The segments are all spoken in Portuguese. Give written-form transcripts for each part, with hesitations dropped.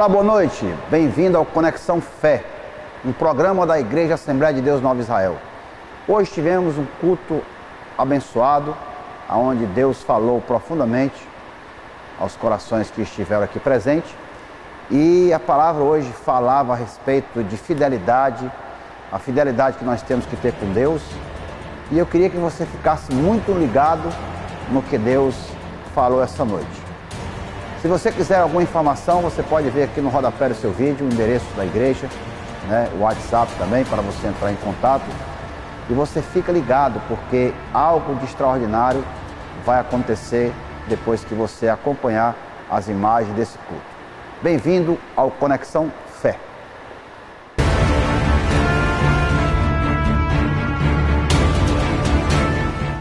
Olá, boa noite. Bem-vindo ao Conexão Fé, um programa da Igreja Assembleia de Deus Nova Israel. Hoje tivemos um culto abençoado, onde Deus falou profundamente aos corações que estiveram aqui presentes. E a palavra hoje falava a respeito de fidelidade, a fidelidade que nós temos que ter com Deus. E eu queria que você ficasse muito ligado no que Deus falou essa noite. Se você quiser alguma informação, você pode ver aqui no rodapé do seu vídeo o endereço da igreja, o WhatsApp também, para você entrar em contato. E você fica ligado, porque algo de extraordinário vai acontecer depois que você acompanhar as imagens desse culto. Bem-vindo ao Conexão Fé.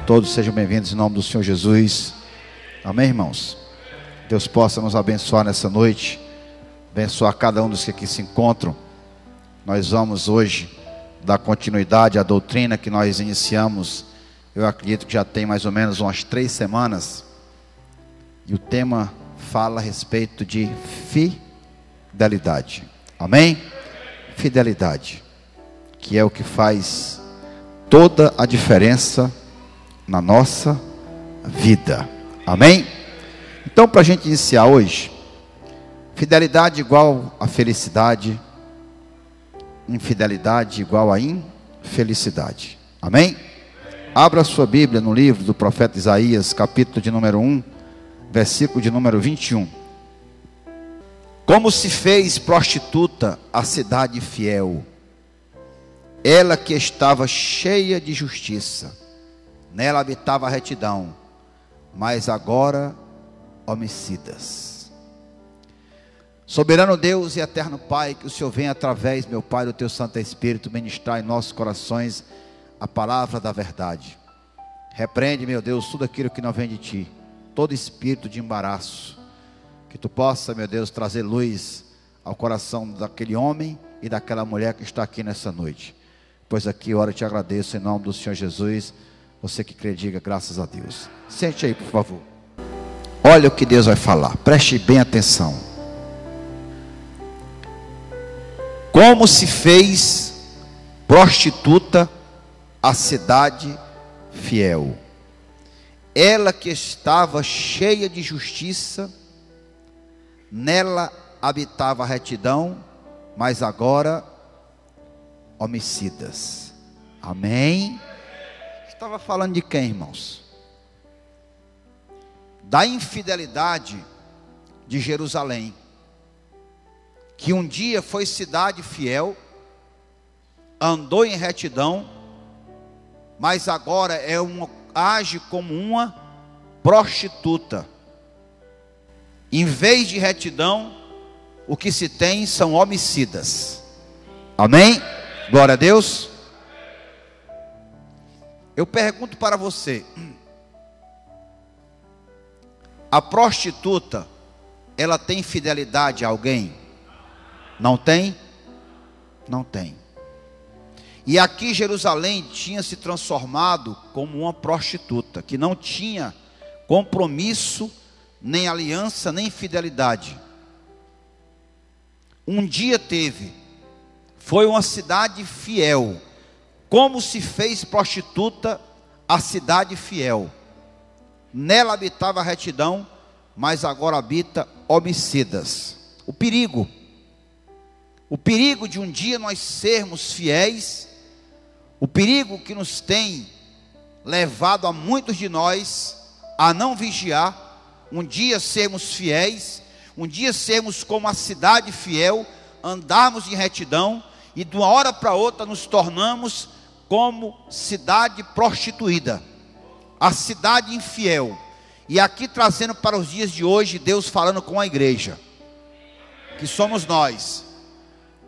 Todos sejam bem-vindos em nome do Senhor Jesus. Amém, irmãos? Deus possa nos abençoar nessa noite, abençoar cada um dos que aqui se encontram. Nós vamos hoje dar continuidade à doutrina que nós iniciamos, eu acredito que já tem mais ou menos umas 3 semanas, e o tema fala a respeito de fidelidade. Amém? Fidelidade, que é o que faz toda a diferença na nossa vida. Amém? Então, para a gente iniciar hoje, fidelidade igual a felicidade, infidelidade igual a infelicidade. Amém? Abra a sua Bíblia no livro do profeta Isaías, capítulo de número 1, versículo de número 21. Como se fez prostituta a cidade fiel, ela que estava cheia de justiça, nela habitava a retidão, mas agora homicidas. Soberano Deus e eterno Pai, que o Senhor venha através, meu Pai, do teu Santo Espírito, ministrar em nossos corações a palavra da verdade. Repreende, meu Deus, tudo aquilo que não vem de ti, todo espírito de embaraço, que tu possa, meu Deus, trazer luz ao coração daquele homem e daquela mulher que está aqui nessa noite. Pois aqui, ora, eu te agradeço em nome do Senhor Jesus. Você que crê, diga graças a Deus. Sente aí, por favor. Olha o que Deus vai falar, preste bem atenção. Como se fez prostituta a cidade fiel, ela que estava cheia de justiça, nela habitava a retidão, mas agora homicidas. Amém? Estava falando de quem, irmãos? Da infidelidade de Jerusalém, que um dia foi cidade fiel, andou em retidão, mas agora age como uma prostituta. Em vez de retidão, o que se tem são homicidas. Amém? Glória a Deus. Eu pergunto para você: a prostituta, ela tem fidelidade a alguém? Não tem? Não tem. E aqui Jerusalém tinha se transformado como uma prostituta, que não tinha compromisso, nem aliança, nem fidelidade. Um dia teve, foi uma cidade fiel. Como se fez prostituta a cidade fiel, nela habitava a retidão, mas agora habita homicidas. O perigo de um dia nós sermos fiéis, o perigo que nos tem levado a muitos de nós a não vigiar, um dia sermos fiéis, um dia sermos como a cidade fiel, andarmos em retidão, e de uma hora para outra nos tornamos como cidade prostituída, a cidade infiel. E aqui trazendo para os dias de hoje, Deus falando com a igreja, que somos nós,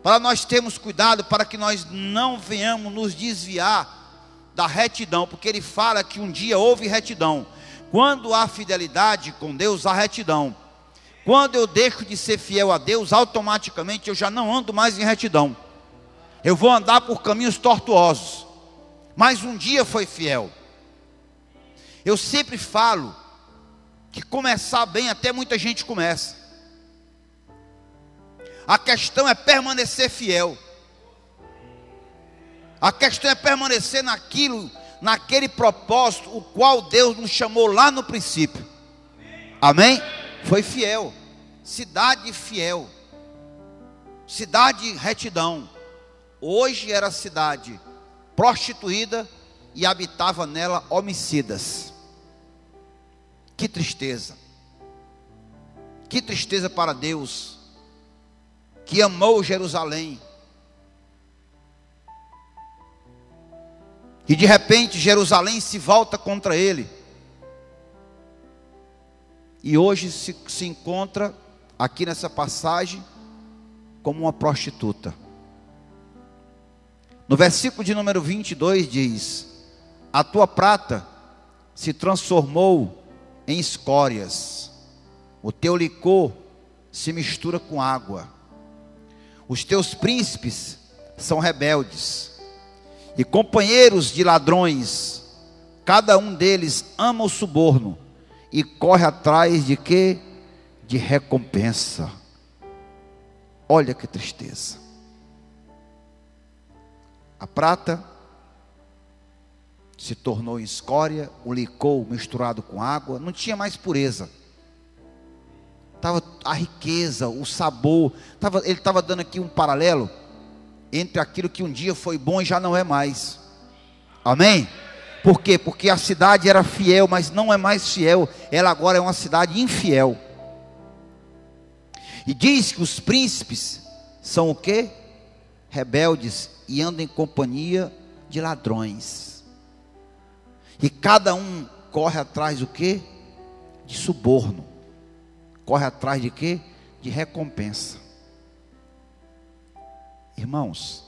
para nós termos cuidado, para que nós não venhamos nos desviar da retidão, porque Ele fala que um dia houve retidão. Quando há fidelidade com Deus, há retidão. Quando eu deixo de ser fiel a Deus, automaticamente eu já não ando mais em retidão, eu vou andar por caminhos tortuosos. Mas um dia foi fiel. Eu sempre falo que começar bem, até muita gente começa. A questão é permanecer fiel. A questão é permanecer naquele propósito, o qual Deus nos chamou lá no princípio. Amém? Foi fiel. Cidade fiel. Cidade retidão. Hoje era cidade prostituída e habitava nela homicidas. Que tristeza. Que tristeza para Deus, que amou Jerusalém. E de repente Jerusalém se volta contra ele. E hoje se encontra aqui nessa passagem como uma prostituta. No versículo de número 22 diz: a tua prata se transformou em escórias, o teu licor se mistura com água, os teus príncipes são rebeldes e companheiros de ladrões, cada um deles ama o suborno e corre atrás de quê? De recompensa. Olha que tristeza. A prata se tornou escória, o licor misturado com água, não tinha mais pureza. Tava a riqueza, o sabor, ele estava dando aqui um paralelo entre aquilo que um dia foi bom e já não é mais. Amém? Por quê? Porque a cidade era fiel, mas não é mais fiel. Ela agora é uma cidade infiel. E diz que os príncipes são o quê? Rebeldes e andam em companhia de ladrões. E cada um corre atrás do quê? De suborno. Corre atrás de quê? De recompensa. Irmãos,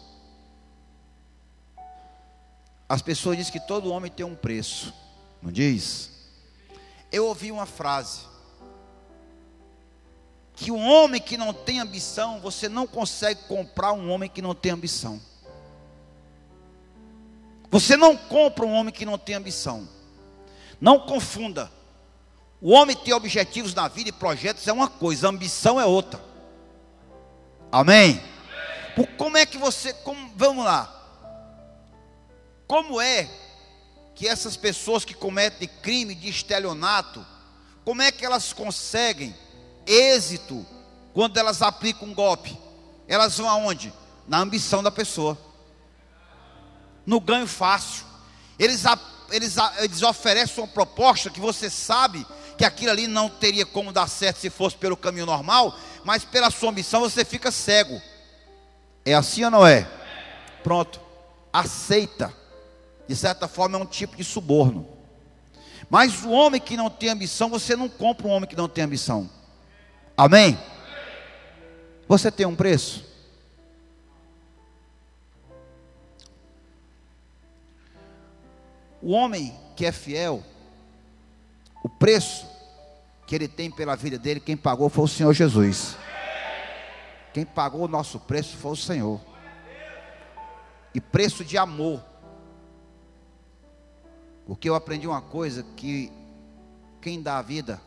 as pessoas dizem que todo homem tem um preço, não diz? Eu ouvi uma frase, que um homem que não tem ambição, você não consegue comprar um homem que não tem ambição. Você não compra um homem que não tem ambição. Não confunda. O homem ter objetivos na vida e projetos é uma coisa, a ambição é outra. Amém? Como é que você, vamos lá, como é que essas pessoas que cometem crime de estelionato, como é que elas conseguem êxito quando elas aplicam um golpe? Elas vão aonde? Na ambição da pessoa, no ganho fácil. Eles oferecem uma proposta que você sabe que aquilo ali não teria como dar certo se fosse pelo caminho normal, mas pela sua ambição você fica cego. É assim ou não é? Pronto, aceita. De certa forma é um tipo de suborno. Mas o homem que não tem ambição, você não compra um homem que não tem ambição. Amém? Você tem um preço? O homem que é fiel, o preço que ele tem pela vida dele, quem pagou foi o Senhor Jesus. Quem pagou o nosso preço foi o Senhor. E preço de amor. Porque eu aprendi uma coisa, que quem dá a vida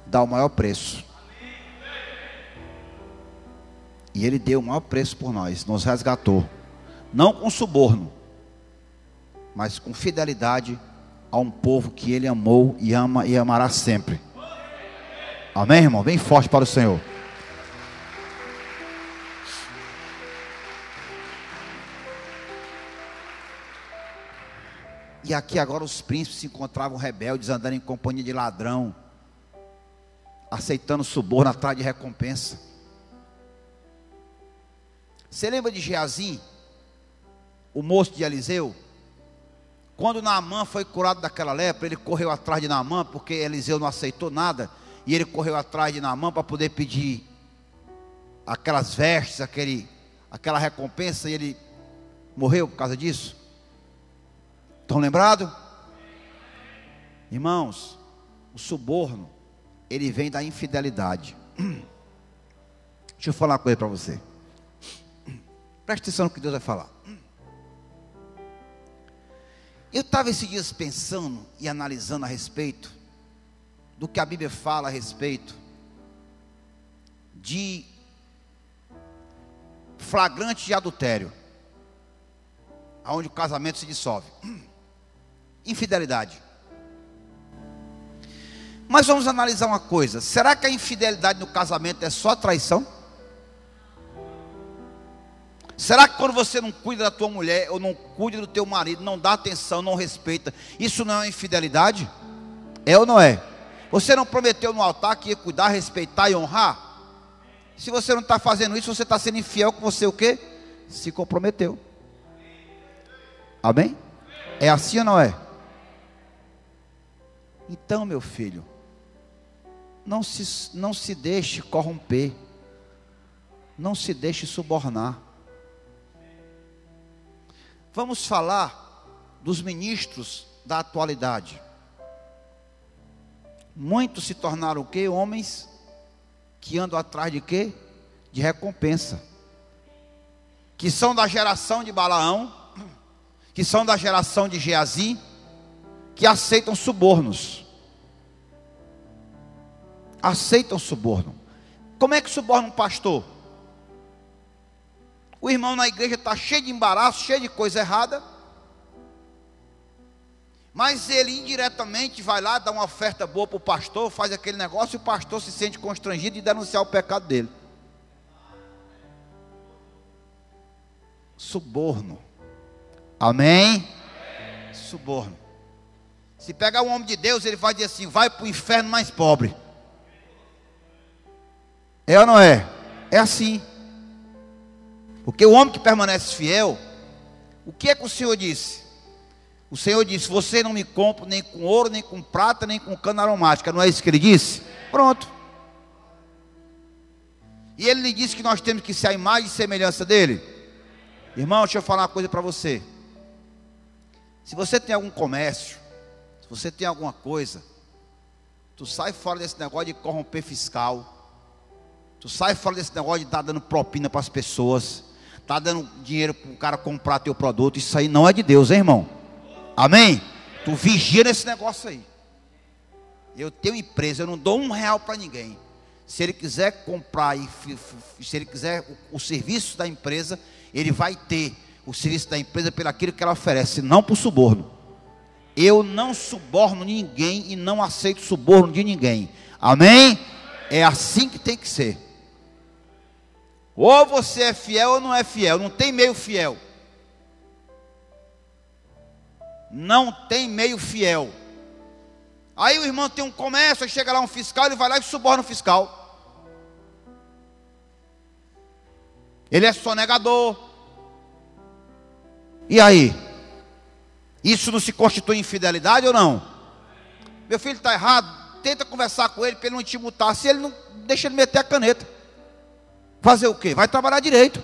dá o maior preço. E Ele deu o maior preço por nós, nos resgatou. Não com suborno, mas com fidelidade a um povo que Ele amou e ama e amará sempre. Amém, irmão? Bem forte para o Senhor. E aqui agora os príncipes se encontravam rebeldes, andando em companhia de ladrão, aceitando suborno atrás de recompensa. Você lembra de Geazim, o moço de Eliseu? Quando Naamã foi curado daquela lepra, ele correu atrás de Naamã, porque Eliseu não aceitou nada, e ele correu atrás de Naamã para poder pedir aquelas vestes, aquela recompensa, e ele morreu por causa disso. Estão lembrados? Irmãos, o suborno, ele vem da infidelidade. Deixa eu falar uma coisa para você. Preste atenção no que Deus vai falar. Eu estava esses dias pensando e analisando a respeito do que a Bíblia fala a respeito de flagrante de adultério, aonde o casamento se dissolve. Infidelidade. Mas vamos analisar uma coisa: será que a infidelidade no casamento é só traição? Será que quando você não cuida da tua mulher, ou não cuida do teu marido, não dá atenção, não respeita, isso não é uma infidelidade? É ou não é? Você não prometeu no altar que ia cuidar, respeitar e honrar? Se você não está fazendo isso, você está sendo infiel com você o quê? Se comprometeu. Amém? É assim ou não é? Então, meu filho, não se deixe corromper, não se deixe subornar. Vamos falar dos ministros da atualidade. Muitos se tornaram o quê? Homens que andam atrás de quê? De recompensa. Que são da geração de Balaão, que são da geração de Geazi, que aceitam subornos. Aceitam suborno. Como é que suborna um pastor? O irmão na igreja está cheio de embaraço, cheio de coisa errada, mas ele indiretamente vai lá, dá uma oferta boa para o pastor, faz aquele negócio, e o pastor se sente constrangido de denunciar o pecado dele. Suborno. Amém? Suborno. Se pegar um homem de Deus, ele vai dizer assim: vai para o inferno mais pobre. É ou não é? É assim. Porque o homem que permanece fiel, o que é que o Senhor disse? O Senhor disse: você não me compra nem com ouro, nem com prata, nem com cana aromática. Não é isso que ele disse? Pronto. E ele lhe disse que nós temos que ser a imagem e semelhança dele. Irmão, deixa eu falar uma coisa para você. Se você tem algum comércio, se você tem alguma coisa, tu sai fora desse negócio de corromper fiscal. Tu sai fora desse negócio de estar dando propina para as pessoas, tá dando dinheiro para o cara comprar teu produto. Isso aí não é de Deus, hein, irmão? Amém? Tu vigia nesse negócio aí. Eu tenho empresa, eu não dou R$1 para ninguém. Se ele quiser comprar, se ele quiser o serviço da empresa, ele vai ter o serviço da empresa pelo aquilo que ela oferece, não por suborno. Eu não suborno ninguém e não aceito suborno de ninguém. Amém? É assim que tem que ser. Ou você é fiel ou não é fiel. Não tem meio fiel. Não tem meio fiel. Aí o irmão tem um comércio, aí chega lá um fiscal, ele vai lá e suborna o fiscal. Ele é sonegador. E aí? Isso não se constitui infidelidade ou não? Meu filho está errado, tenta conversar com ele para ele não te multar. Se ele não, deixa ele meter a caneta. Fazer o quê? Vai trabalhar direito.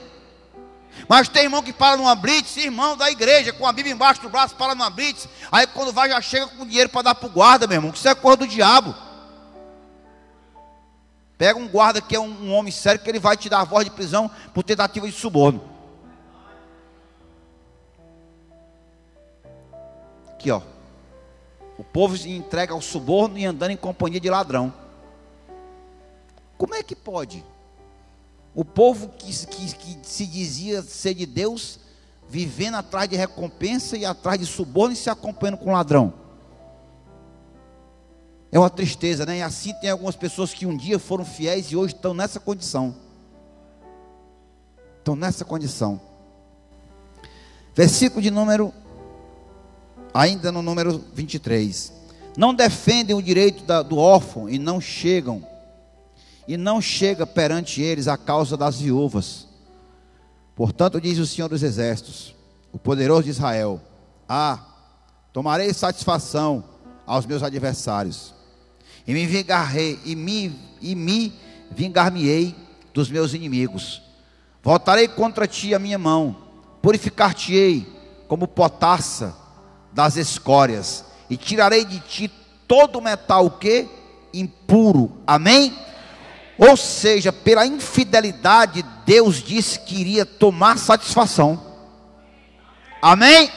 Mas tem irmão que para numa blitz, irmão da igreja, com a Bíblia embaixo do braço, para numa blitz. Aí quando vai já chega com dinheiro para dar para o guarda, meu irmão. Isso é coisa do diabo. Pega um guarda que é um homem sério, que ele vai te dar a voz de prisão por tentativa de suborno. Aqui ó, o povo se entrega ao suborno e andando em companhia de ladrão. Como é que pode? O povo que se dizia ser de Deus, vivendo atrás de recompensa e atrás de suborno e se acompanhando com ladrão. É uma tristeza, né? E assim tem algumas pessoas que um dia foram fiéis e hoje estão nessa condição. Estão nessa condição. Versículo de número, ainda no número 23. Não defendem o direito do órfão e não chega perante eles a causa das viúvas. Portanto, diz o Senhor dos Exércitos, o poderoso de Israel: tomarei satisfação aos meus adversários, e me vingar-me-ei dos meus inimigos. Voltarei contra ti a minha mão, purificar-te-ei como potassa das escórias, e tirarei de ti todo o metal que impuro. Amém? Ou seja, pela infidelidade, Deus disse que iria tomar satisfação. Amém?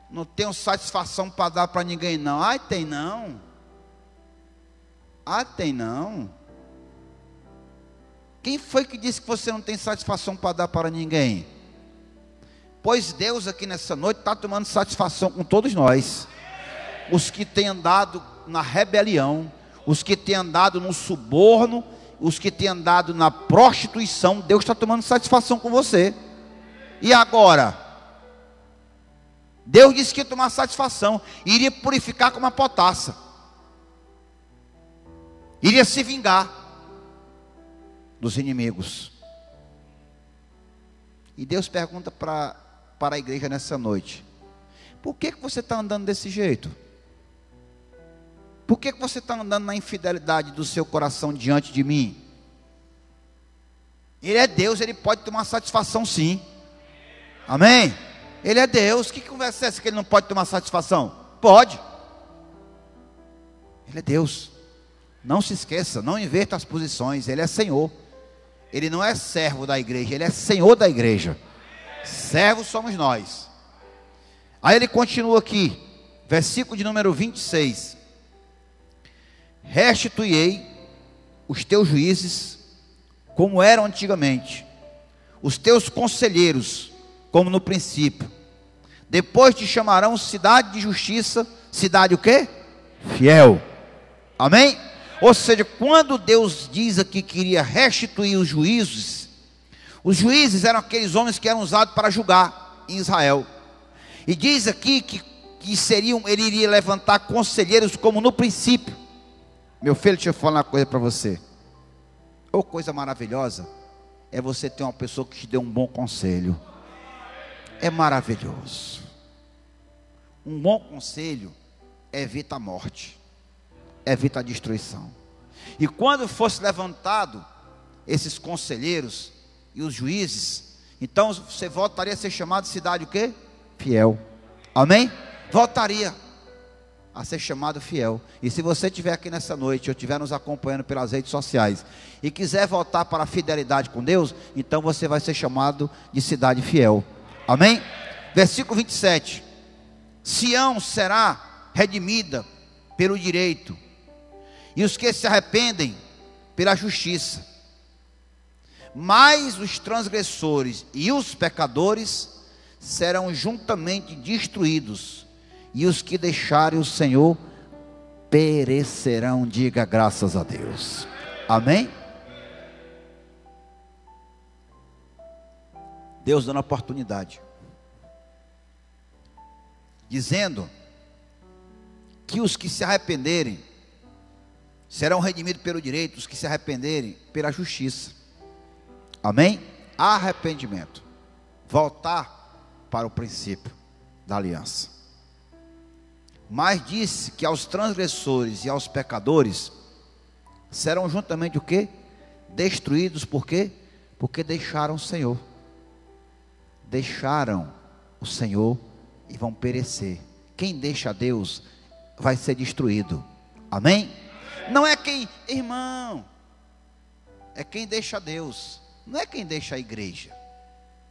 Não tenho satisfação para dar para ninguém não. Tem não. Tem não. Quem foi que disse que você não tem satisfação para dar para ninguém? Pois Deus aqui nessa noite está tomando satisfação com todos nós. Os que têm andado na rebelião, os que têm andado no suborno, os que têm andado na prostituição, Deus está tomando satisfação com você. E agora? Deus disse que ia tomar satisfação, iria purificar como uma potassa, iria se vingar dos inimigos. E Deus pergunta para a igreja nessa noite: por que você está andando desse jeito? Por que você está andando na infidelidade do seu coração diante de mim? Ele é Deus, Ele pode tomar satisfação sim. Amém? Ele é Deus. Que conversa é essa que Ele não pode tomar satisfação? Pode. Ele é Deus. Não se esqueça, não inverta as posições. Ele é Senhor. Ele não é servo da igreja, Ele é Senhor da igreja. Servos somos nós. Aí ele continua aqui, versículo de número 26. Restituirei os teus juízes como eram antigamente, os teus conselheiros como no princípio. Depois te chamarão cidade de justiça, cidade o quê? Fiel. Amém? Ou seja, quando Deus diz aqui que iria restituir os juízes eram aqueles homens que eram usados para julgar em Israel. E diz aqui que ele iria levantar conselheiros como no princípio. Meu filho, deixa eu falar uma coisa para você. Ou coisa maravilhosa é você ter uma pessoa que te dê um bom conselho. É maravilhoso. Um bom conselho evita a morte, evita a destruição. E quando fosse levantado esses conselheiros e os juízes, então você voltaria a ser chamado de cidade o quê? Fiel. Amém? Voltaria a ser chamado fiel. E se você estiver aqui nessa noite, ou estiver nos acompanhando pelas redes sociais, e quiser voltar para a fidelidade com Deus, então você vai ser chamado de cidade fiel. Amém? Versículo 27. Sião será redimida pelo direito, e os que se arrependem pela justiça. Mas os transgressores e os pecadores serão juntamente destruídos, e os que deixarem o Senhor perecerão. Diga graças a Deus. Amém? Deus dando oportunidade, dizendo que os que se arrependerem serão redimidos pelo direito, os que se arrependerem pela justiça. Amém? Arrependimento, voltar para o princípio da aliança. Mas disse que aos transgressores e aos pecadores serão juntamente o quê? Destruídos. Por quê? Porque deixaram o Senhor. Deixaram o Senhor e vão perecer. Quem deixa Deus vai ser destruído. Amém? Não é quem, irmão, é quem deixa Deus, não é quem deixa a igreja.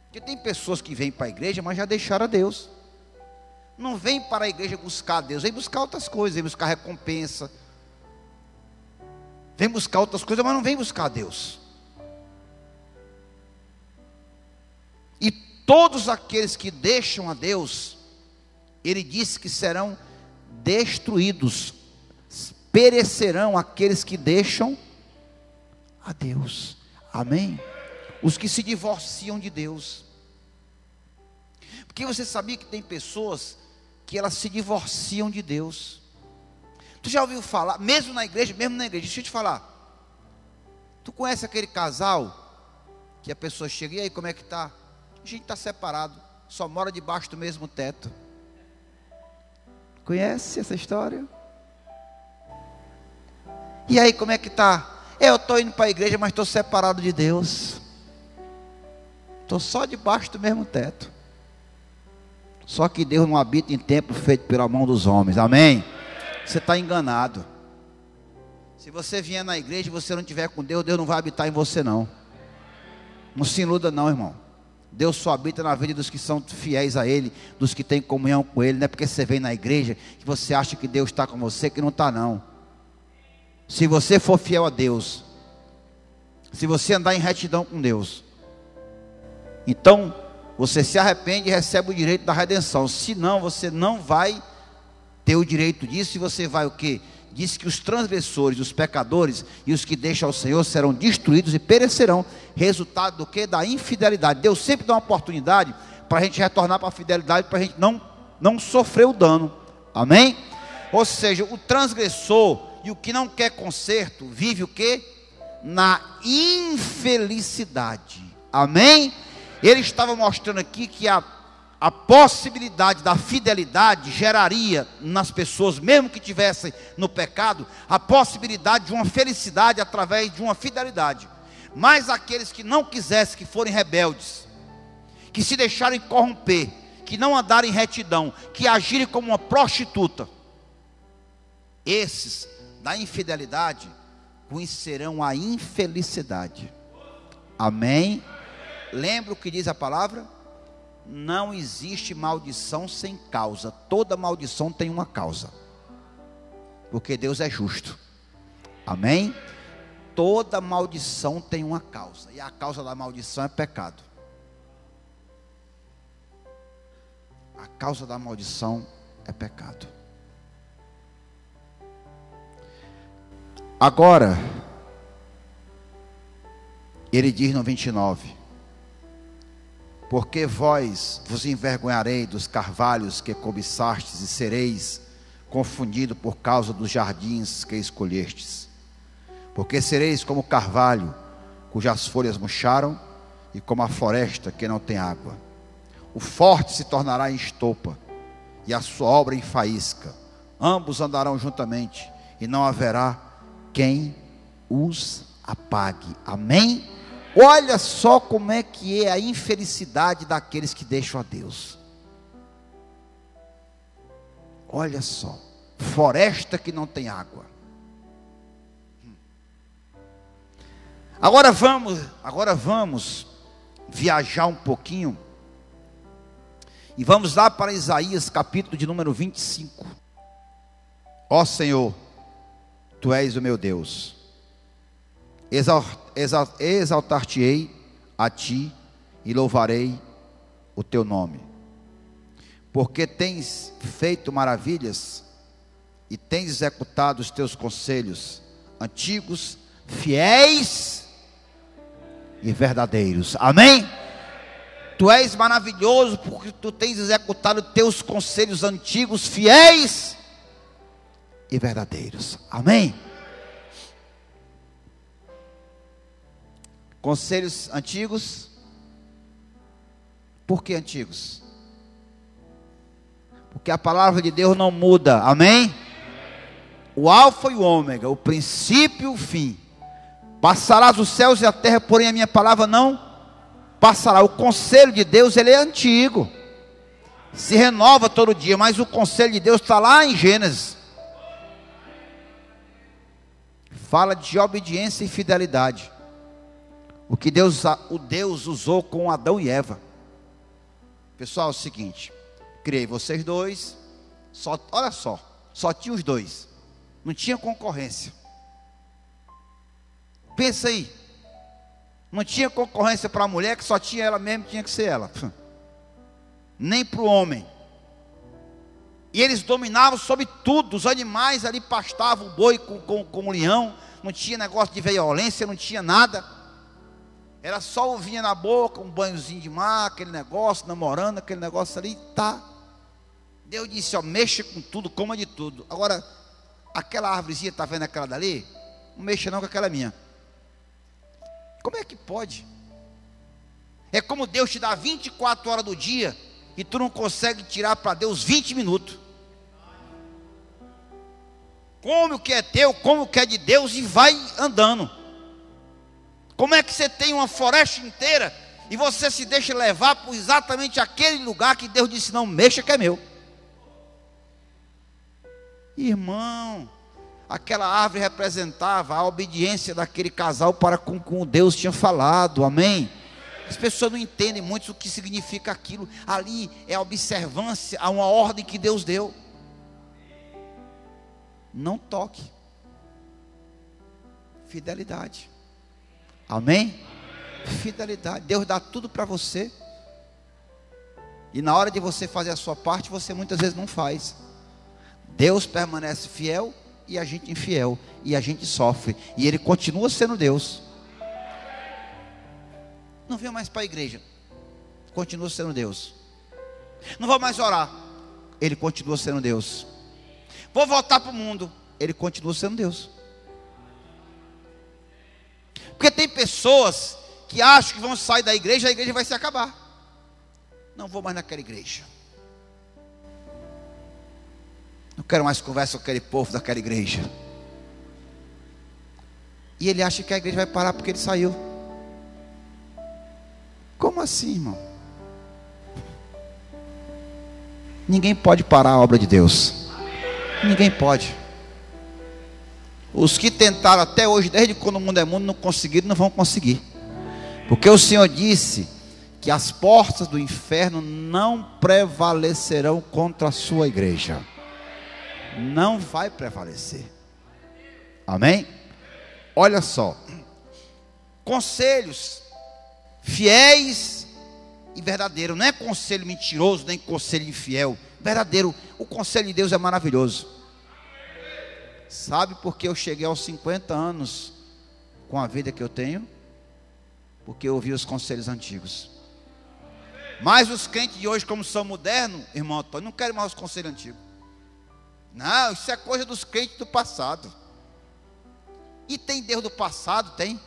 Porque tem pessoas que vêm para a igreja, mas já deixaram a Deus. Não vem para a igreja buscar Deus, vem buscar outras coisas, vem buscar recompensa, vem buscar outras coisas, mas não vem buscar Deus. E todos aqueles que deixam a Deus, Ele disse que serão destruídos, perecerão aqueles que deixam a Deus. Amém? Os que se divorciam de Deus. Porque você sabia que tem pessoas que elas se divorciam de Deus? Tu já ouviu falar, mesmo na igreja, deixa eu te falar. Tu conhece aquele casal que a pessoa chega, e aí, como é que tá? A gente está separado, só mora debaixo do mesmo teto. Conhece essa história? E aí, como é que tá? Eu estou indo para a igreja, mas estou separado de Deus. Estou só debaixo do mesmo teto. Só que Deus não habita em templo feito pela mão dos homens. Amém? Você está enganado. Se você vier na igreja e você não estiver com Deus, Deus não vai habitar em você não. Não se iluda não, irmão. Deus só habita na vida dos que são fiéis a Ele, dos que têm comunhão com Ele. Não é porque você vem na igreja que você acha que Deus está com você, que não está não. Se você for fiel a Deus, se você andar em retidão com Deus. Então, você se arrepende e recebe o direito da redenção. Senão, você não vai ter o direito disso. E você vai o quê? Diz que os transgressores, os pecadores e os que deixam ao Senhor serão destruídos e perecerão. Resultado do quê? Da infidelidade. Deus sempre dá uma oportunidade para a gente retornar para a fidelidade, para a gente não sofrer o dano. Amém? Ou seja, o transgressor e o que não quer conserto vive o quê? Na infelicidade. Amém? Ele estava mostrando aqui que a possibilidade da fidelidade geraria nas pessoas, mesmo que tivessem no pecado, a possibilidade de uma felicidade através de uma fidelidade. Mas aqueles que não quisessem, que forem rebeldes, que se deixarem corromper, que não andarem em retidão, que agirem como uma prostituta, esses da infidelidade conhecerão a infelicidade. Amém? Lembra o que diz a palavra? Não existe maldição sem causa. Toda maldição tem uma causa, porque Deus é justo. Amém? Toda maldição tem uma causa, e a causa da maldição é pecado. A causa da maldição é pecado. Agora, ele diz no 29: porque vós vos envergonharei dos carvalhos que cobiçastes, e sereis confundido por causa dos jardins que escolhestes. Porque sereis como o carvalho, cujas folhas murcharam, e como a floresta que não tem água. O forte se tornará em estopa, e a sua obra em faísca. Ambos andarão juntamente, e não haverá quem os apague. Amém? Olha só como é que é a infelicidade daqueles que deixam a Deus. Olha só, floresta que não tem água. Agora vamos viajar um pouquinho e vamos lá para Isaías, capítulo de número 25. Ó Senhor, Tu és o meu Deus. Exaltar-te-ei a Ti e louvarei o Teu nome, porque tens feito maravilhas e tens executado os Teus conselhos antigos, fiéis e verdadeiros. Amém? Tu és maravilhoso porque Tu tens executado Teus conselhos antigos, fiéis e verdadeiros. Amém? Conselhos antigos. Por que antigos? Porque a palavra de Deus não muda. Amém? O alfa e o ômega, o princípio e o fim. Passarás os céus e a terra, porém a minha palavra não passará. O conselho de Deus, ele é antigo, se renova todo dia, mas o conselho de Deus está lá em Gênesis. Fala de obediência e fidelidade. O que Deus usou com Adão e Eva. Pessoal, é o seguinte: criei vocês dois, olha só, só tinha os dois, não tinha concorrência. Pensa aí, não tinha concorrência para a mulher, que só tinha ela mesmo, tinha que ser ela, nem para o homem. E eles dominavam sobre tudo. Os animais ali pastavam, o boi com o leão, não tinha negócio de violência, não tinha nada. Era só uvinha na boca, um banhozinho de mar, aquele negócio, namorando, aquele negócio ali, tá. Deus disse, ó, mexa com tudo, coma de tudo. Agora, aquela árvorezinha, tá vendo aquela dali? Não mexa não, com aquela minha. Como é que pode? É como Deus te dá 24 horas do dia e tu não consegue tirar para Deus 20 minutos. Come o que é teu, come o que é de Deus e vai andando. Como é que você tem uma floresta inteira e você se deixa levar por exatamente aquele lugar que Deus disse, não mexa que é meu? Irmão, aquela árvore representava a obediência daquele casal para com Deus tinha falado, amém? As pessoas não entendem muito o que significa aquilo. Ali é a observância a uma ordem que Deus deu. Não toque. Fidelidade. Amém? Fidelidade. Deus dá tudo para você. E na hora de você fazer a sua parte, você muitas vezes não faz. Deus permanece fiel e a gente infiel. E a gente sofre. E Ele continua sendo Deus. Não venho mais para a igreja. Continua sendo Deus. Não vou mais orar. Ele continua sendo Deus. Vou voltar para o mundo. Ele continua sendo Deus. Porque tem pessoas que acham que vão sair da igreja, a igreja vai se acabar. Não vou mais naquela igreja. Não quero mais conversa com aquele povo daquela igreja. E ele acha que a igreja vai parar porque ele saiu. Como assim, irmão? Ninguém pode parar a obra de Deus. Ninguém pode. Os que tentaram até hoje, desde quando o mundo é mundo, não conseguiram, não vão conseguir. Porque o Senhor disse que as portas do inferno não prevalecerão contra a sua igreja. Não vai prevalecer. Amém? Olha só. Conselhos fiéis e verdadeiros. Não é conselho mentiroso, nem conselho infiel. Verdadeiro. O conselho de Deus é maravilhoso. Sabe por que eu cheguei aos 50 anos com a vida que eu tenho? Porque eu ouvi os conselhos antigos. Mas os crentes de hoje, como são modernos, irmão Antônio, não querem mais os conselhos antigos. Não, isso é coisa dos crentes do passado. E tem Deus do passado? Tem.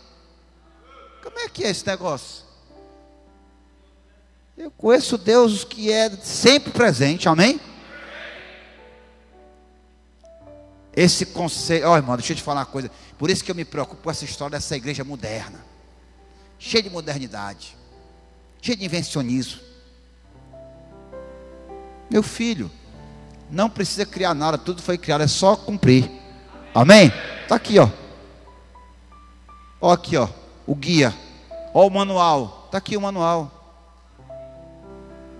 Como é que é esse negócio? Eu conheço Deus que é sempre presente, amém? Esse conselho, ó irmão, deixa eu te falar uma coisa. Por isso que eu me preocupo com essa história dessa igreja moderna, cheia de modernidade, cheia de invencionismo. Meu filho, não precisa criar nada, tudo foi criado, é só cumprir. Amém? Está aqui, ó. Ó aqui, ó, o guia. Ó o manual. Está aqui o manual.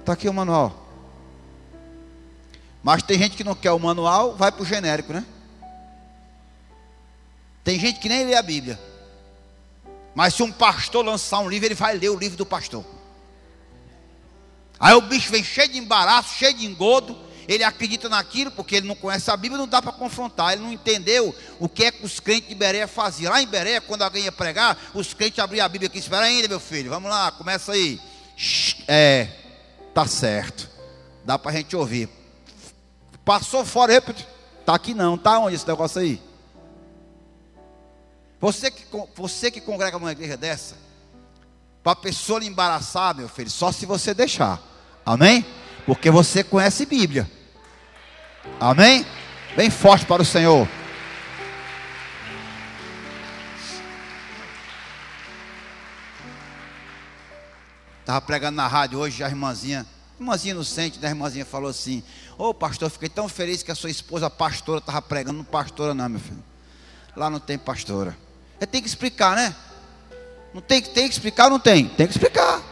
Está aqui o manual. Mas tem gente que não quer o manual, vai para o genérico, né? Tem gente que nem lê a Bíblia. Mas se um pastor lançar um livro, ele vai ler o livro do pastor. Aí o bicho vem cheio de embaraço, cheio de engodo. Ele acredita naquilo, porque ele não conhece a Bíblia, não dá para confrontar. Ele não entendeu o que é que os crentes de Bereia faziam. Lá em Bereia, quando alguém ia pregar, os crentes abriam a Bíblia aqui. Espera ainda, meu filho, vamos lá, começa aí. Tá certo. Dá para a gente ouvir. Passou fora, tá aqui não, tá onde esse negócio aí? Você que congrega numa igreja dessa, para a pessoa lhe embaraçar, meu filho, só se você deixar. Amém? Porque você conhece Bíblia. Amém? Bem forte para o Senhor. Estava pregando na rádio hoje, a irmãzinha inocente, né? A irmãzinha falou assim: ô pastor, fiquei tão feliz que a sua esposa pastora estava pregando. Não pastora não, meu filho. Lá não tem pastora. Tem que explicar, né? Não tem que explicar ou não tem? Tem que explicar.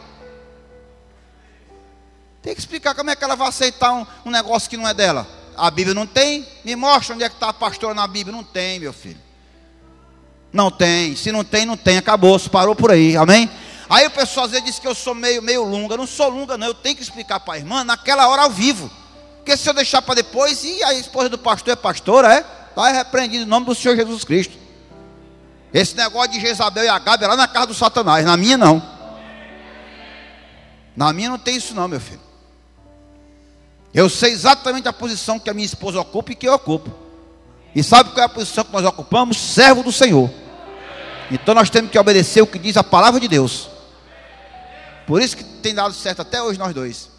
Tem que explicar como é que ela vai aceitar um negócio que não é dela. A Bíblia não tem. Me mostra onde é que está a pastora na Bíblia. Não tem, meu filho. Não tem. Se não tem, não tem. Acabou, se parou por aí. Amém? Aí o pessoal às vezes diz que eu sou meio lunga. Eu não sou lunga não. Eu tenho que explicar para a irmã naquela hora ao vivo. Porque se eu deixar para depois, e a esposa do pastor é pastora, está repreendido em nome do Senhor Jesus Cristo. Esse negócio de Jezabel e Agabe é lá na casa do Satanás. Na minha não. Na minha não tem isso não, meu filho. Eu sei exatamente a posição que a minha esposa ocupa e que eu ocupo. E sabe qual é a posição que nós ocupamos? Servo do Senhor. Então nós temos que obedecer o que diz a palavra de Deus. Por isso que tem dado certo até hoje nós dois.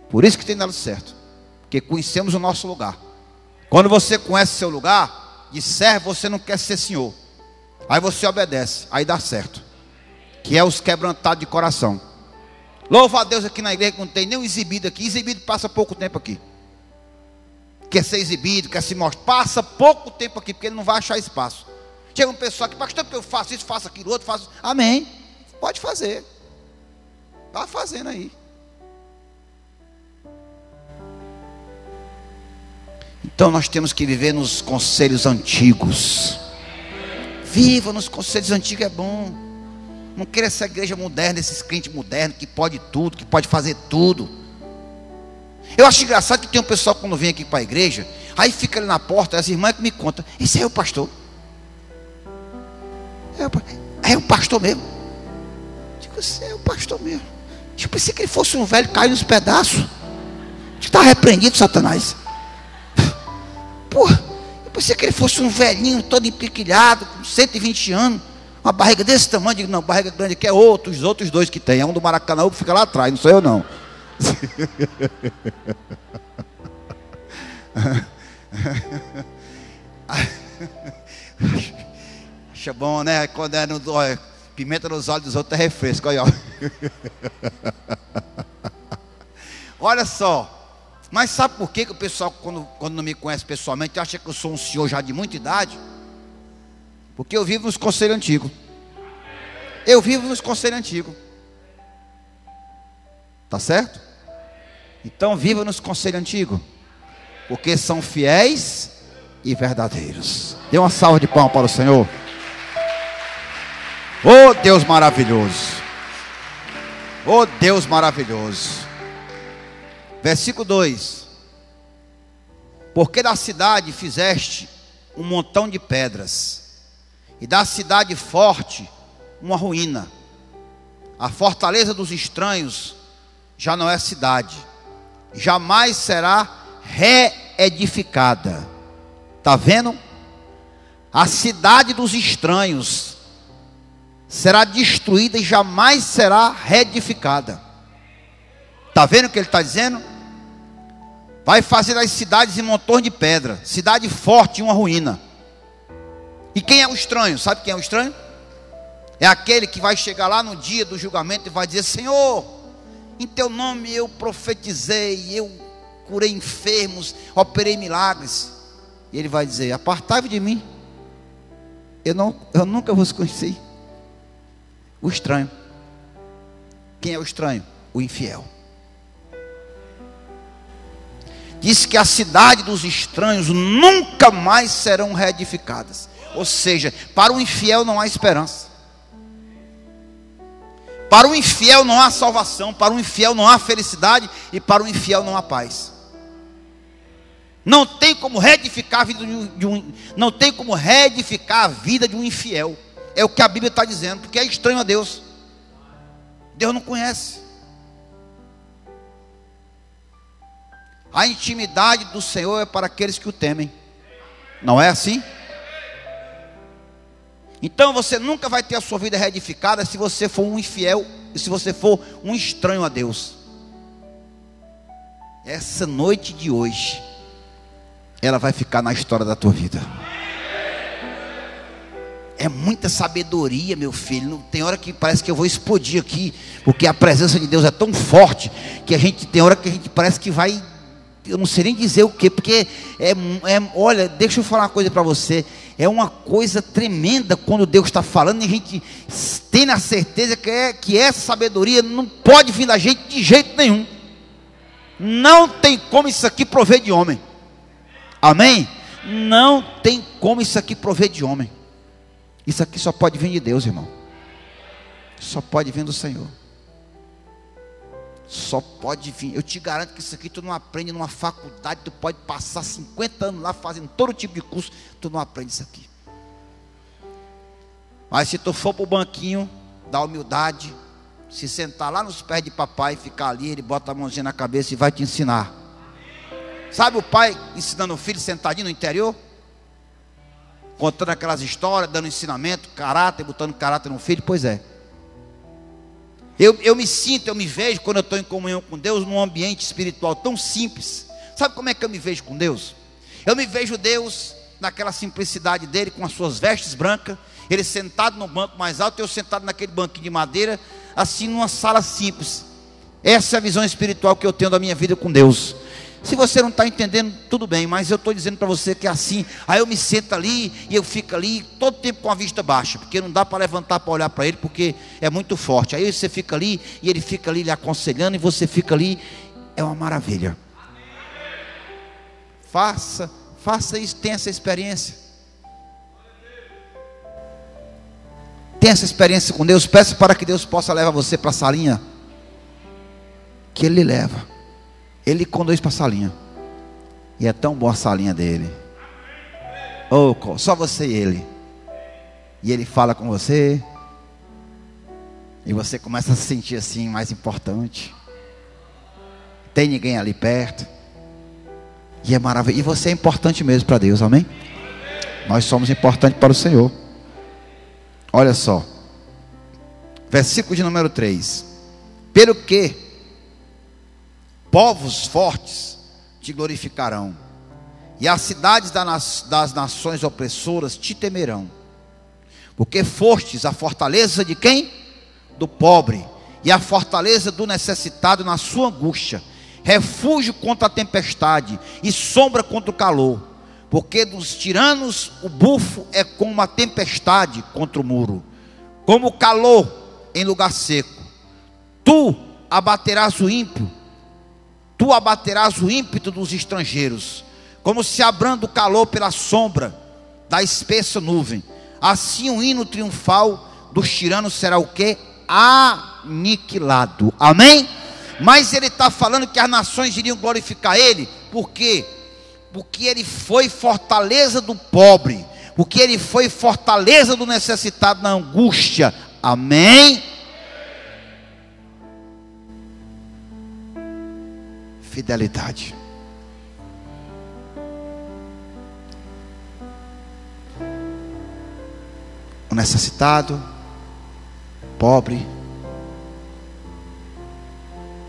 Por isso que tem dado certo. Porque conhecemos o nosso lugar. Quando você conhece seu lugar de servo, você não quer ser senhor. Aí você obedece, aí dá certo. Que é os quebrantados de coração. Louva a Deus aqui na igreja que não tem nem um exibido aqui. Exibido passa pouco tempo aqui. Quer ser exibido, quer se mostrar. Passa pouco tempo aqui, porque ele não vai achar espaço. Chega um pessoal aqui, pastor, que eu faço isso, faço aquilo, outro, faço. Amém. Pode fazer. Está fazendo aí. Então nós temos que viver nos conselhos antigos. Viva nos conselhos antigos, é bom. Não queira essa igreja moderna, esses crentes modernos que pode tudo, que pode fazer tudo. Eu acho engraçado que tem um pessoal quando vem aqui para a igreja, aí fica ali na porta, as irmãs que me contam, esse aí é o pastor. É o pastor mesmo. Digo, você é o pastor mesmo. Eu pensei que ele fosse um velho cair nos pedaços. Está repreendido, Satanás. Porra, eu pensei que ele fosse um velhinho todo empiquilhado, com 120 anos, uma barriga desse tamanho. Digo, não, barriga grande aqui é os outros dois que tem. É um do Maracanã que fica lá atrás, não sou eu não. Acha bom, né? Quando é no, pimenta nos olhos dos outros é refresco. Olha, olha só. Mas sabe por que o pessoal, quando não me conhece pessoalmente, acha que eu sou um senhor já de muita idade? Porque eu vivo nos conselhos antigos. Eu vivo nos conselhos antigos. Tá certo? Então viva nos conselhos antigos, porque são fiéis e verdadeiros. Dê uma salva de palmas para o Senhor. Oh Deus maravilhoso. Oh Deus maravilhoso. Versículo 2: porque da cidade fizeste um montão de pedras, e da cidade forte uma ruína. A fortaleza dos estranhos já não é cidade, jamais será reedificada. Está vendo? A cidade dos estranhos será destruída e jamais será reedificada. Está vendo o que ele está dizendo? Vai fazer das cidades em montões de pedra, cidade forte e uma ruína. E quem é o estranho? Sabe quem é o estranho? É aquele que vai chegar lá no dia do julgamento e vai dizer: Senhor, em teu nome eu profetizei, eu curei enfermos, operei milagres. E ele vai dizer: apartai-vos de mim, eu nunca vos conheci. O estranho. Quem é o estranho? O infiel. Diz que a cidade dos estranhos nunca mais serão reedificadas. Ou seja, para o infiel não há esperança. Para o infiel não há salvação. Para o infiel não há felicidade. E para o infiel não há paz. Não tem como reedificar a vida não tem como reedificar a vida de um infiel. É o que a Bíblia está dizendo, porque é estranho a Deus. Deus não conhece. A intimidade do Senhor é para aqueles que o temem. Não é assim? Então você nunca vai ter a sua vida reedificada se você for um infiel e se você for um estranho a Deus. Essa noite de hoje, ela vai ficar na história da tua vida. É muita sabedoria, meu filho. Tem hora que parece que eu vou explodir aqui, porque a presença de Deus é tão forte que tem hora que a gente parece que vai, eu não sei nem dizer o que, porque olha, deixa eu falar uma coisa para você. É uma coisa tremenda quando Deus está falando e a gente tem na certeza que essa sabedoria não pode vir da gente de jeito nenhum. Não tem como isso aqui prover de homem. Amém? Não tem como isso aqui prover de homem. Isso aqui só pode vir de Deus, irmão. Só pode vir do Senhor. Só pode vir. Eu te garanto que isso aqui tu não aprende numa faculdade. Tu pode passar 50 anos lá fazendo todo tipo de curso, tu não aprende isso aqui. Mas se tu for para o banquinho da humildade, se sentar lá nos pés de papai, ficar ali, ele bota a mãozinha na cabeça e vai te ensinar. Sabe o pai ensinando o filho sentadinho no interior? Contando aquelas histórias, dando ensinamento, caráter, botando caráter no filho. Pois é. Eu me vejo quando eu estou em comunhão com Deus num ambiente espiritual tão simples. Sabe como é que eu me vejo com Deus? Eu me vejo Deus naquela simplicidade dele, com as suas vestes brancas, ele sentado no banco mais alto, eu sentado naquele banquinho de madeira, assim numa sala simples. Essa é a visão espiritual que eu tenho da minha vida com Deus. Se você não está entendendo, tudo bem, mas eu estou dizendo para você que é assim. Aí eu me sento ali e eu fico ali todo tempo com a vista baixa, porque não dá para levantar para olhar para ele, porque é muito forte. Aí você fica ali e ele fica ali lhe aconselhando e você fica ali. É uma maravilha. Faça isso, tenha essa experiência. Tem essa experiência com Deus? Peça para que Deus possa levar você para a salinha, que Ele leva. Ele conduz para a salinha. E é tão boa a salinha dele. Oh, só você e Ele. E Ele fala com você. E você começa a se sentir assim, mais importante. Tem ninguém ali perto. E é maravilhoso. E você é importante mesmo para Deus, amém? Nós somos importantes para o Senhor. Olha só. Versículo de número 3. Pelo que povos fortes te glorificarão, e as cidades das nações opressoras te temerão. Porque fostes a fortaleza de quem? Do pobre, e a fortaleza do necessitado na sua angústia, refúgio contra a tempestade e sombra contra o calor. Porque dos tiranos o bufo é como a tempestade contra o muro, como o calor em lugar seco. Tu abaterás o ímpio, tu abaterás o ímpeto dos estrangeiros, como se abranda o calor pela sombra da espessa nuvem. Assim o hino triunfal dos tiranos será o quê? Aniquilado. Amém? Mas ele está falando que as nações iriam glorificar ele. Por quê? Porque ele foi fortaleza do pobre, porque ele foi fortaleza do necessitado na angústia. Amém? Fidelidade. O necessitado, pobre.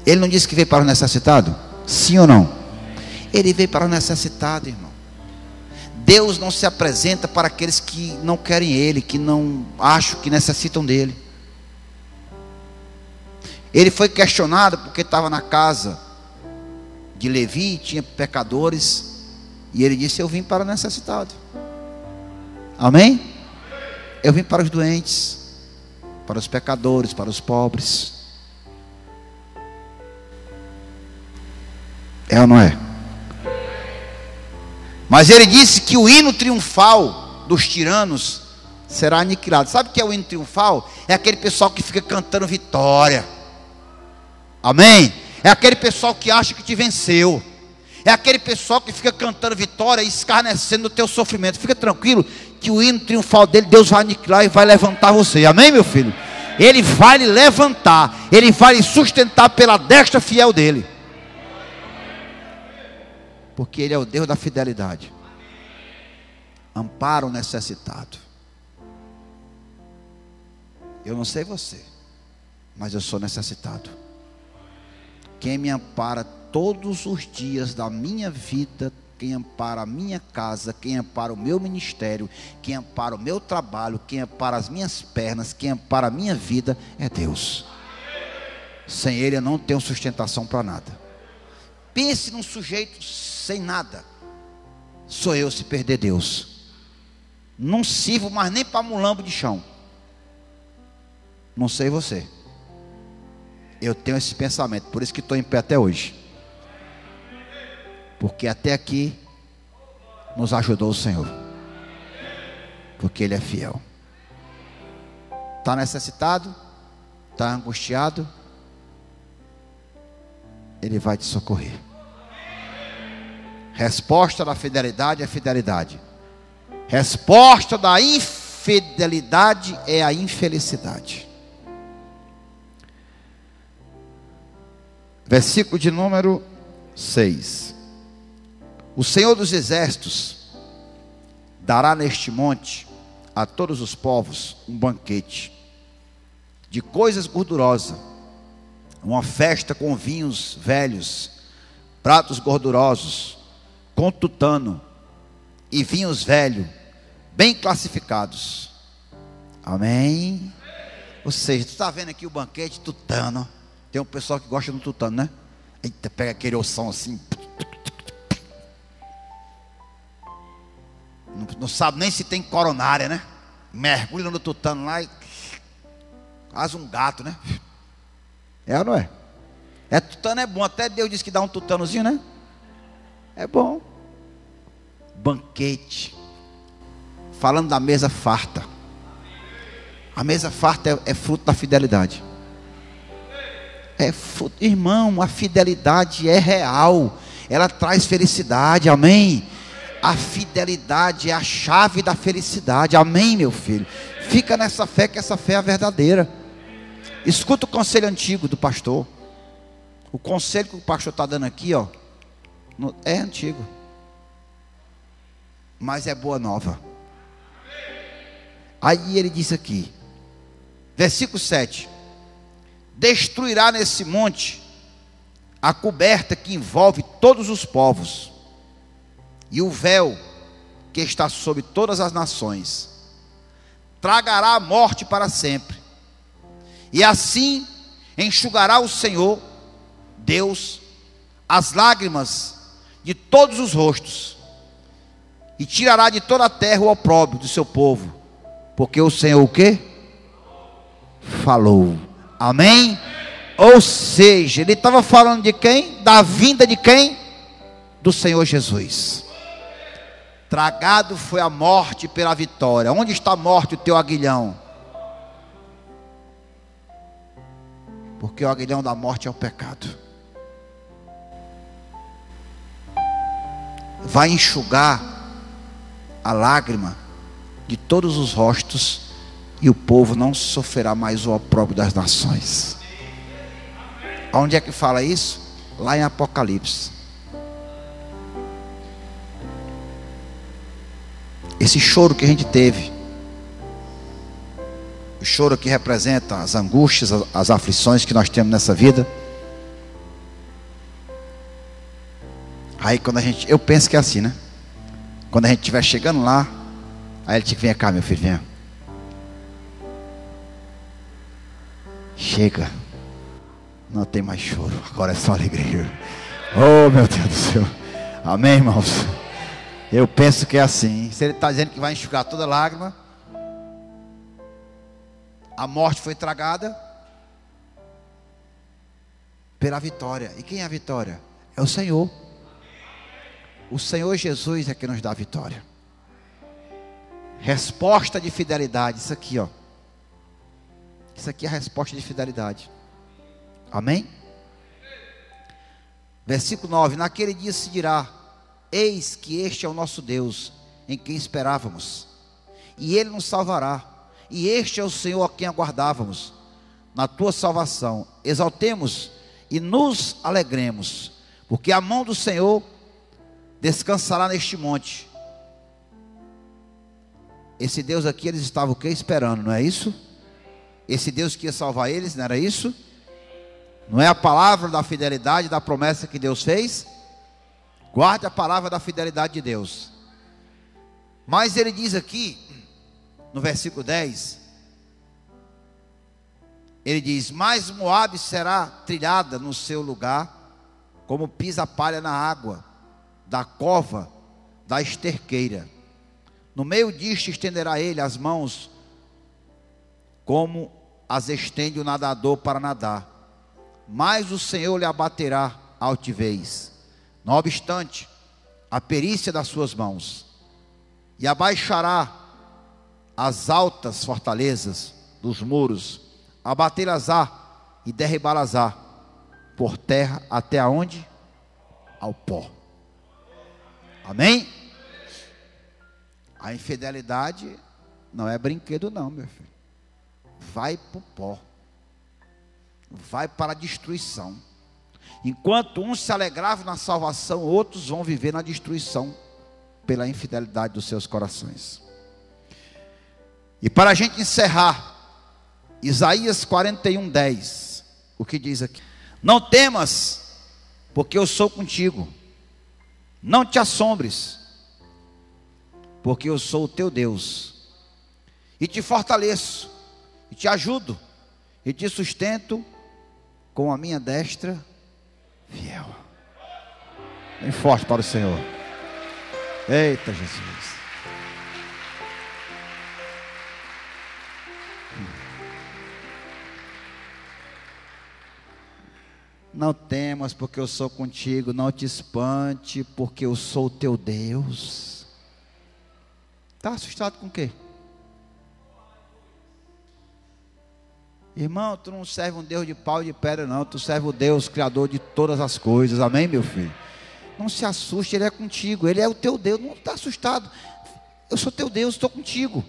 Ele não disse que veio para o necessitado? Sim ou não? Ele veio para o necessitado, irmão. Deus não se apresenta para aqueles que não querem Ele, que não acham que necessitam dEle. Ele foi questionado porque estava na casa de Levi, tinha pecadores, e ele disse: eu vim para o necessitado. Amém? Eu vim para os doentes, para os pecadores, para os pobres. É ou não é? Mas ele disse que o hino triunfal dos tiranos será aniquilado. Sabe o que é o hino triunfal? É aquele pessoal que fica cantando vitória. Amém? É aquele pessoal que acha que te venceu. É aquele pessoal que fica cantando vitória e escarnecendo do teu sofrimento. Fica tranquilo que o hino triunfal dele, Deus vai aniquilar e vai levantar você. Amém, meu filho? Ele vai lhe levantar. Ele vai lhe sustentar pela destra fiel dele. Porque Ele é o Deus da fidelidade. Ampara o necessitado. Eu não sei você, mas eu sou necessitado. Quem me ampara todos os dias da minha vida, quem ampara a minha casa, quem ampara o meu ministério, quem ampara o meu trabalho, quem ampara as minhas pernas, quem ampara a minha vida, é Deus. Sem Ele eu não tenho sustentação para nada. Pense num sujeito sem nada. Sou eu se perder Deus. Não sirvo mais nem para mulambo de chão. Não sei você. Eu tenho esse pensamento, por isso que estou em pé até hoje. Porque até aqui nos ajudou o Senhor. Porque Ele é fiel. Está necessitado? Está angustiado? Ele vai te socorrer. Resposta da fidelidade é fidelidade. Resposta da infidelidade é a infelicidade. Versículo de número 6. O Senhor dos Exércitos dará neste monte a todos os povos um banquete de coisas gordurosas, uma festa com vinhos velhos, pratos gordurosos, com tutano e vinhos velhos, bem classificados. Amém? Ou seja, tu está vendo aqui o banquete tutano. Tem um pessoal que gosta do tutano, né? Eita, pega aquele ossão assim. Não sabe nem se tem coronária, né? Mergulha no tutano lá e faz um gato, né? É ou não é? Tutano é bom. Até Deus disse que dá um tutanozinho, né? É bom. Banquete. Falando da mesa farta. A mesa farta é fruto da fidelidade. Irmão, a fidelidade é real. Ela traz felicidade, amém? A fidelidade é a chave da felicidade, amém, meu filho? Fica nessa fé, que essa fé é a verdadeira. Escuta o conselho antigo do pastor. O conselho que o pastor está dando aqui, ó, é antigo, mas é boa nova. Aí ele diz aqui, versículo 7: destruirá nesse monte a coberta que envolve todos os povos, e o véu que está sobre todas as nações, tragará a morte para sempre, e assim enxugará o Senhor Deus as lágrimas de todos os rostos, e tirará de toda a terra o opróbrio do seu povo, porque o Senhor o quê? Falou. Amém? Ou seja, ele estava falando de quem? Da vinda de quem? Do Senhor Jesus. Tragado foi a morte pela vitória. Onde está a morte, o teu aguilhão? Porque o aguilhão da morte é o pecado. Vai enxugar a lágrima de todos os rostos, e o povo não sofrerá mais o opróbrio das nações. Onde é que fala isso? Lá em Apocalipse. Esse choro que a gente teve, o choro que representa as angústias, as aflições que nós temos nessa vida. Aí quando eu penso que é assim, né? Quando a gente estiver chegando lá, aí ele diz: vem cá, meu filho, venha. Chega. Não tem mais choro, agora é só alegria. Oh, meu Deus do céu. Amém, irmãos? Eu penso que é assim. Se ele está dizendo que vai enxugar toda lágrima, a morte foi tragada pela vitória. E quem é a vitória? É o Senhor. O Senhor Jesus é que nos dá a vitória. Resposta de fidelidade. Isso aqui, ó. Isso aqui é a resposta de fidelidade. Amém? Versículo 9: naquele dia se dirá: eis que este é o nosso Deus, em quem esperávamos, e Ele nos salvará. E este é o Senhor a quem aguardávamos. Na tua salvação exaltemos e nos alegremos, porque a mão do Senhor descansará neste monte. Esse Deus aqui, eles estavam o quê? Esperando, não é isso? Esse Deus que ia salvar eles, não era isso? Não é a palavra da fidelidade, da promessa que Deus fez? Guarde a palavra da fidelidade de Deus. Mas ele diz aqui, no versículo 10, ele diz: mas Moabe será trilhada no seu lugar, como pisa a palha na água da cova da esterqueira. No meio disto estenderá ele as mãos, como as estende o nadador para nadar. Mas o Senhor lhe abaterá a altivez, não obstante a perícia das suas mãos, e abaixará as altas fortalezas dos muros, abatê-las-á e derribá-las-á por terra até aonde? Ao pó. Amém? A infidelidade não é brinquedo não, meu filho. Vai para o pó, vai para a destruição. Enquanto uns se alegravam na salvação, outros vão viver na destruição pela infidelidade dos seus corações. E para a gente encerrar, Isaías 41:10, o que diz aqui? Não temas, porque eu sou contigo. Não te assombres, porque eu sou o teu Deus, e te fortaleço, e te ajudo, e te sustento com a minha destra fiel. Bem forte para o Senhor. Eita Jesus. Não temas, porque eu sou contigo. Não te espante, porque eu sou o teu Deus. Está assustado com o quê? Irmão, tu não serve um Deus de pau e de pedra não, tu serve o Deus criador de todas as coisas, amém, meu filho? Não se assuste, Ele é contigo, Ele é o teu Deus, não está assustado. Eu sou teu Deus, estou contigo.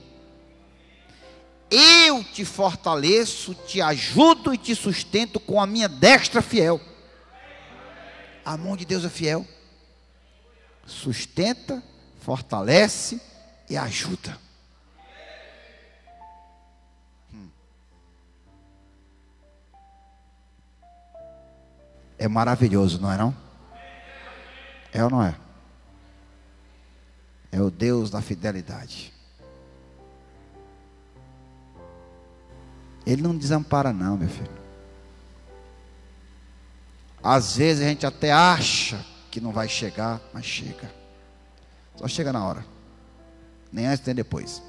Eu te fortaleço, te ajudo e te sustento com a minha destra fiel. A mão de Deus é fiel. Sustenta, fortalece e ajuda. É maravilhoso, não é não? É ou não é? É o Deus da fidelidade. Ele não desampara não, meu filho. Às vezes a gente até acha que não vai chegar, mas chega. Só chega na hora. Nem antes nem depois.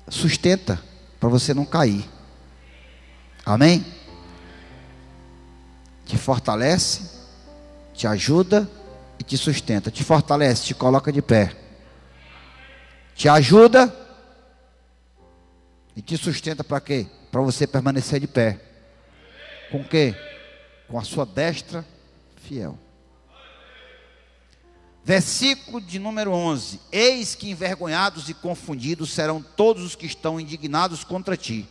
Sustenta para você não cair. Amém? Te fortalece, te ajuda e te sustenta. Te fortalece, te coloca de pé. Te ajuda e te sustenta para quê? Para você permanecer de pé. Com o quê? Com a sua destra fiel. Versículo de número 11. Eis que envergonhados e confundidos serão todos os que estão indignados contra ti.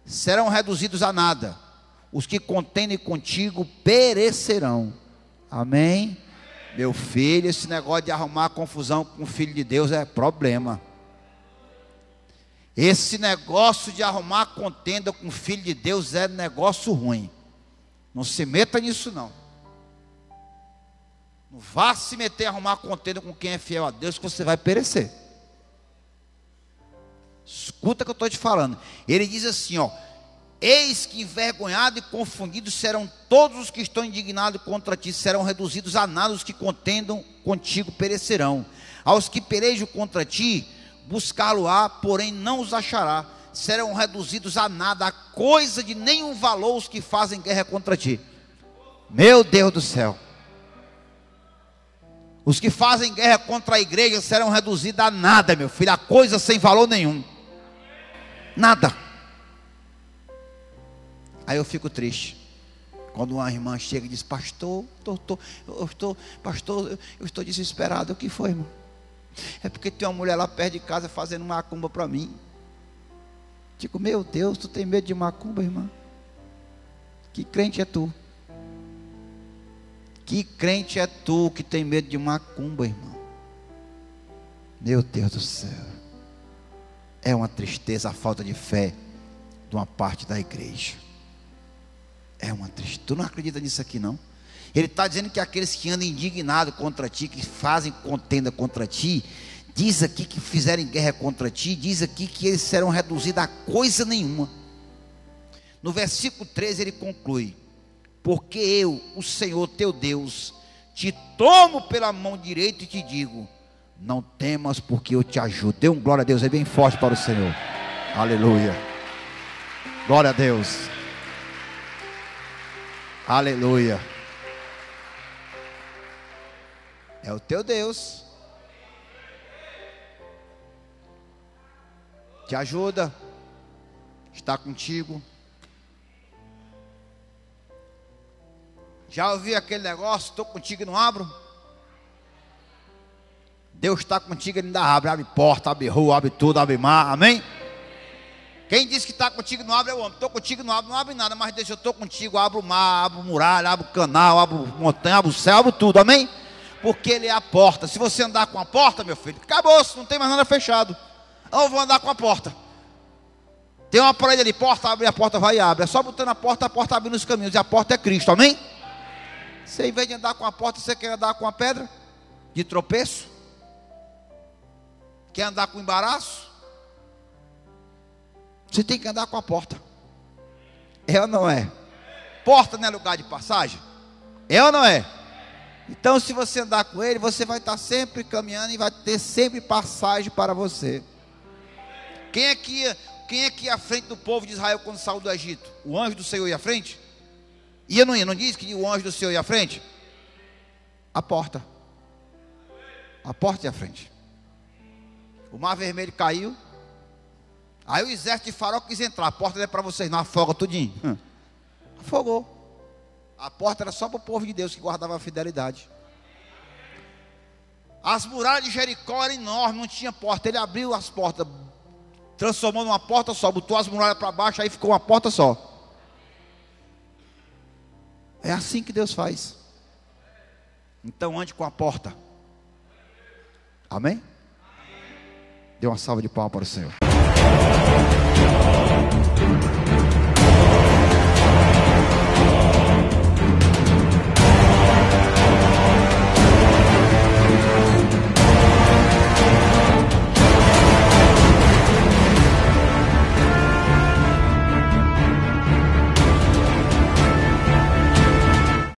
Serão reduzidos a nada. Os que contendem contigo perecerão. Amém? Meu filho, esse negócio de arrumar confusão com o Filho de Deus é problema. Esse negócio de arrumar contenda com o Filho de Deus é negócio ruim. Não se meta nisso não. Não vá se meter a arrumar contenda com quem é fiel a Deus, que você vai perecer. Escuta o que eu estou te falando. Ele diz assim, ó: eis que envergonhados e confundidos serão todos os que estão indignados contra ti, serão reduzidos a nada, os que contendam contigo perecerão. Aos que pelejam contra ti, buscá-lo-á, porém não os achará. Serão reduzidos a nada, a coisa de nenhum valor os que fazem guerra contra ti. Meu Deus do céu. Os que fazem guerra contra a igreja serão reduzidos a nada, meu filho, a coisa sem valor nenhum. Nada. Aí eu fico triste quando uma irmã chega e diz: pastor, eu estou desesperado. O que foi, irmão? É porque tem uma mulher lá perto de casa fazendo macumba para mim. Digo: meu Deus, tu tem medo de macumba, irmã? Que crente é tu? Que crente é tu que tem medo de macumba, irmão? Meu Deus do céu. É uma tristeza a falta de fé de uma parte da igreja. É uma tristeza. Tu não acredita nisso aqui não? Ele está dizendo que aqueles que andam indignados contra ti, que fazem contenda contra ti, diz aqui que fizerem guerra contra ti, diz aqui que eles serão reduzidos a coisa nenhuma. No versículo 13 ele conclui: porque eu, o Senhor teu Deus, te tomo pela mão direita e te digo: não temas, porque eu te ajudo. Dê um glória a Deus aí bem forte para o Senhor. Aleluia. Glória a Deus. Aleluia. É o teu Deus. Te ajuda. Está contigo. Já ouvi aquele negócio: estou contigo e não abro? Deus está contigo, Ele ainda abre. Abre porta, abre rua, abre tudo, abre mar. Amém? Quem diz que está contigo e não abre é o homem. Estou contigo e não abre nada. Mas deixa, eu estou contigo, abro o mar, abro muralha, abro canal, abro montanha, abro céu, abro tudo. Amém? Porque Ele é a porta. Se você andar com a porta, meu filho, acabou, não tem mais nada fechado. Eu vou andar com a porta. Tem uma parede ali, porta, abre, a porta vai e abre. É só botando a porta abre nos caminhos. E a porta é Cristo, amém? Você, em vez de andar com a porta, você quer andar com a pedra de tropeço? Quer andar com embaraço? Você tem que andar com a porta. É ou não é? Porta não é lugar de passagem? É ou não é? Então, se você andar com Ele, você vai estar sempre caminhando e vai ter sempre passagem para você. Quem é que ia à frente do povo de Israel quando saiu do Egito? O anjo do Senhor ia à frente? Ia ou não ia? Não diz que o anjo do Senhor ia à frente? A porta. A porta ia à frente. O mar vermelho caiu. Aí o exército de Faraó quis entrar. A porta não é para vocês, não, afoga tudinho. Afogou. A porta era só para o povo de Deus que guardava a fidelidade. As muralhas de Jericó eram enormes, não tinha porta. Ele abriu as portas, transformou numa porta só, botou as muralhas para baixo, aí ficou uma porta só. É assim que Deus faz. Então ande com a porta. Amém? Dê uma salva de palmas para o Senhor.